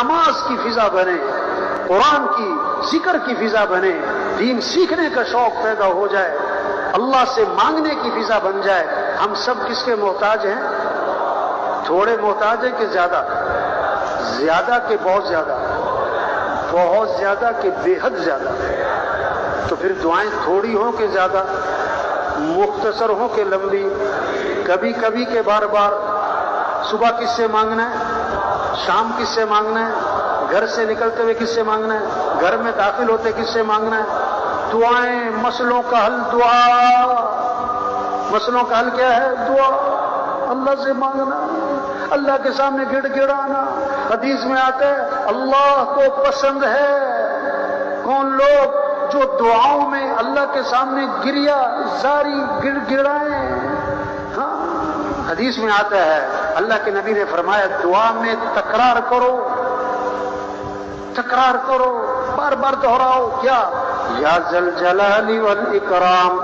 نماز کی فضا بنے، قرآن کی ذکر کی فضا بنے، دین سیکھنے کا شوق پیدا ہو جائے، اللہ سے مانگنے کی فضا بن جائے۔ ہم سب کس کے محتاج ہیں؟ تھوڑے محتاج ہیں کہ زیادہ؟ زیادہ کہ بہت زیادہ؟ بہت زیادہ کہ بے حد زیادہ؟ تو پھر دعائیں تھوڑی ہوں کہ زیادہ، مختصر ہوں کہ لمبی، کبھی کبھی کہ بار بار؟ صبح کس سے مانگنا ہے؟ شام کس سے مانگنا ہے؟ گھر سے نکلتے ہوئے کس سے مانگنا ہے؟ گھر میں داخل ہوتے کس سے مانگنا ہے؟ دعائیں، مسئلوں کا حل دعا۔ مسئلوں کا حل کیا ہے؟ دعا، اللہ سے مانگنا، اللہ کے سامنے گڑ گڑانا۔ حدیث میں آتا ہے اللہ کو پسند ہے کون لوگ جو دعاؤں میں اللہ کے سامنے گریا زاری گڑ گڑائیں۔ ہاں، حدیث میں آتا ہے اللہ کے نبی نے فرمایا دعا میں تکرار کرو، تکرار کرو، بار بار دہراؤ۔ کیا؟ یا ذل جلال والاکرام